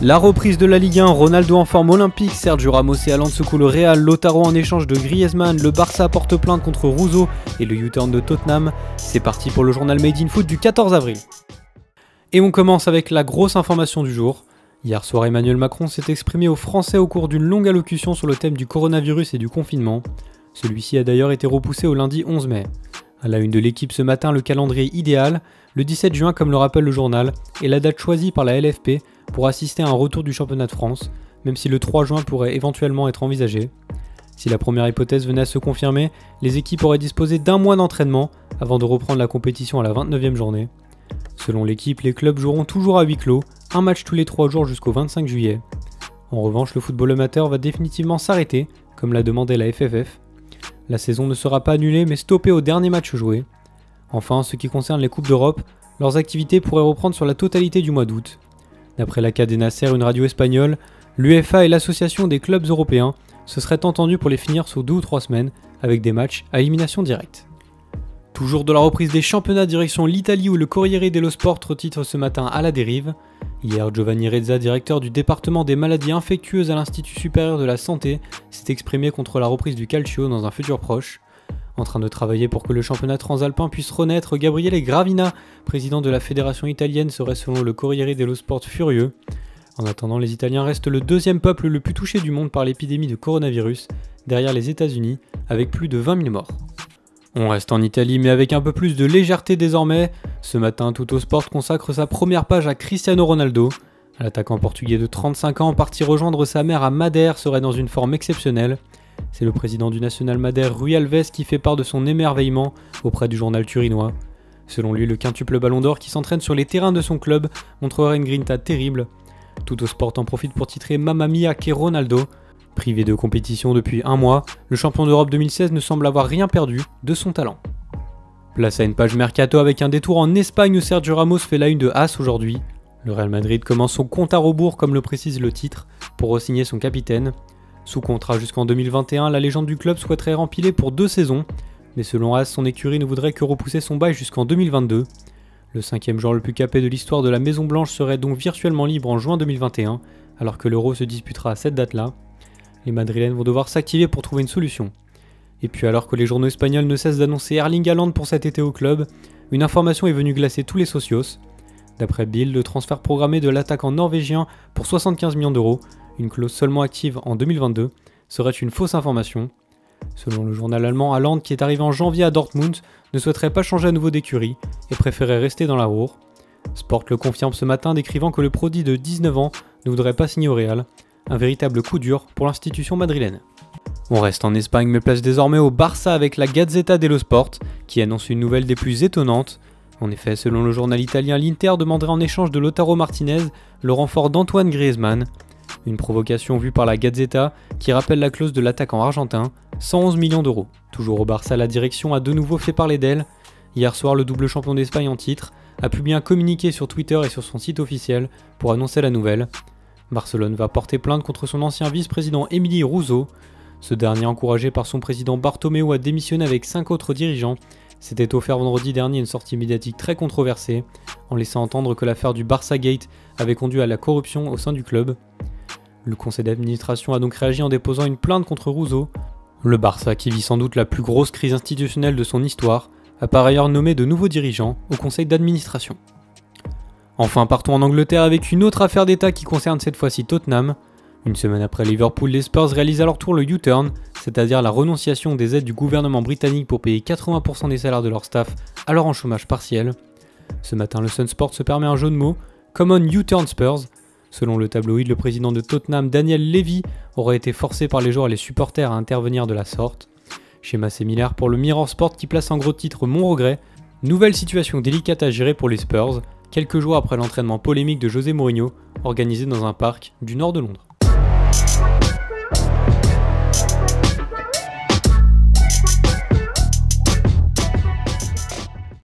La reprise de la Ligue 1, Ronaldo en forme olympique, Sergio Ramos et Haaland secouent le Real, Lautaro en échange de Griezmann, le Barça porte plainte contre Rousseau et le U-turn de Tottenham. C'est parti pour le journal Made in Foot du 14 avril. Et on commence avec la grosse information du jour. Hier soir, Emmanuel Macron s'est exprimé aux Français au cours d'une longue allocution sur le thème du coronavirus et du confinement. Celui-ci a d'ailleurs été repoussé au lundi 11 mai. À la une de l'équipe ce matin, le calendrier idéal, le 17 juin comme le rappelle le journal, est la date choisie par la LFP pour assister à un retour du championnat de France, même si le 3 juin pourrait éventuellement être envisagé. Si la première hypothèse venait à se confirmer, les équipes auraient disposé d'un mois d'entraînement avant de reprendre la compétition à la 29e journée. Selon l'équipe, les clubs joueront toujours à huis clos, un match tous les 3 jours jusqu'au 25 juillet. En revanche, le football amateur va définitivement s'arrêter, comme l'a demandé la FFF. La saison ne sera pas annulée mais stoppée au dernier match joué. Enfin, en ce qui concerne les Coupes d'Europe, leurs activités pourraient reprendre sur la totalité du mois d'août. D'après la Cadena SER, une radio espagnole, l'UEFA et l'association des clubs européens se seraient entendus pour les finir sur 2 ou 3 semaines avec des matchs à élimination directe. Toujours de la reprise des championnats direction l'Italie où le Corriere dello Sport retitre ce matin à la dérive. Hier, Giovanni Rezza, directeur du département des maladies infectieuses à l'Institut supérieur de la santé, s'est exprimé contre la reprise du calcio dans un futur proche. En train de travailler pour que le championnat transalpin puisse renaître, Gabriele Gravina, président de la fédération italienne, serait selon le Corriere dello Sport furieux. En attendant, les Italiens restent le deuxième peuple le plus touché du monde par l'épidémie de coronavirus, derrière les États-Unis, avec plus de 20 000 morts. On reste en Italie mais avec un peu plus de légèreté désormais. Ce matin, Tuttosport consacre sa première page à Cristiano Ronaldo. L'attaquant portugais de 35 ans, parti rejoindre sa mère à Madère, serait dans une forme exceptionnelle. C'est le président du National Madère, Rui Alves, qui fait part de son émerveillement auprès du journal turinois. Selon lui, le quintuple ballon d'or qui s'entraîne sur les terrains de son club montrerait une grinta terrible. Tuttosport en profite pour titrer Mamma mia che Ronaldo. Privé de compétition depuis un mois, le champion d'Europe 2016 ne semble avoir rien perdu de son talent. Place à une page mercato avec un détour en Espagne où Sergio Ramos fait la une de As aujourd'hui. Le Real Madrid commence son compte à rebours comme le précise le titre pour re-signer son capitaine. Sous contrat jusqu'en 2021, la légende du club souhaiterait rempiler pour 2 saisons, mais selon As, son écurie ne voudrait que repousser son bail jusqu'en 2022. Le 5e joueur le plus capé de l'histoire de la Maison Blanche serait donc virtuellement libre en juin 2021, alors que l'Euro se disputera à cette date-là. Les Madrilènes vont devoir s'activer pour trouver une solution. Et puis alors que les journaux espagnols ne cessent d'annoncer Erling Haaland pour cet été au club, une information est venue glacer tous les socios. D'après Bild, le transfert programmé de l'attaquant norvégien pour 75 millions d'euros, une clause seulement active en 2022, serait une fausse information. Selon le journal allemand, Haaland, qui est arrivé en janvier à Dortmund, ne souhaiterait pas changer à nouveau d'écurie et préférait rester dans la Ruhr. Sport le confirme ce matin, décrivant que le produit de 19 ans ne voudrait pas signer au Real. Un véritable coup dur pour l'institution madrilène. On reste en Espagne mais place désormais au Barça avec la Gazzetta dello Sport qui annonce une nouvelle des plus étonnantes. En effet, selon le journal italien, l'Inter demanderait en échange de Lautaro Martinez le renfort d'Antoine Griezmann. Une provocation vue par la Gazzetta qui rappelle la clause de l'attaquant argentin, 111 millions d'euros. Toujours au Barça, la direction a de nouveau fait parler d'elle. Hier soir, le double champion d'Espagne en titre a publié un communiqué sur Twitter et sur son site officiel pour annoncer la nouvelle. Barcelone va porter plainte contre son ancien vice-président Emili Rousseau. Ce dernier, encouragé par son président Bartomeu à démissionner avec 5 autres dirigeants, s'était offert vendredi dernier une sortie médiatique très controversée, en laissant entendre que l'affaire du Barça Gate avait conduit à la corruption au sein du club. Le conseil d'administration a donc réagi en déposant une plainte contre Rousseau. Le Barça, qui vit sans doute la plus grosse crise institutionnelle de son histoire, a par ailleurs nommé de nouveaux dirigeants au conseil d'administration. Enfin, partons en Angleterre avec une autre affaire d'État qui concerne cette fois-ci Tottenham. Une semaine après Liverpool, les Spurs réalisent à leur tour le U-turn, c'est-à-dire la renonciation des aides du gouvernement britannique pour payer 80% des salaires de leur staff alors en chômage partiel. Ce matin, le Sun Sport se permet un jeu de mots, Common U-turn Spurs. Selon le tabloïd, le président de Tottenham, Daniel Levy, aurait été forcé par les joueurs et les supporters à intervenir de la sorte. Schéma similaire pour le Mirror Sport qui place en gros titre Mon regret. Nouvelle situation délicate à gérer pour les Spurs, quelques jours après l'entraînement polémique de José Mourinho, organisé dans un parc du nord de Londres.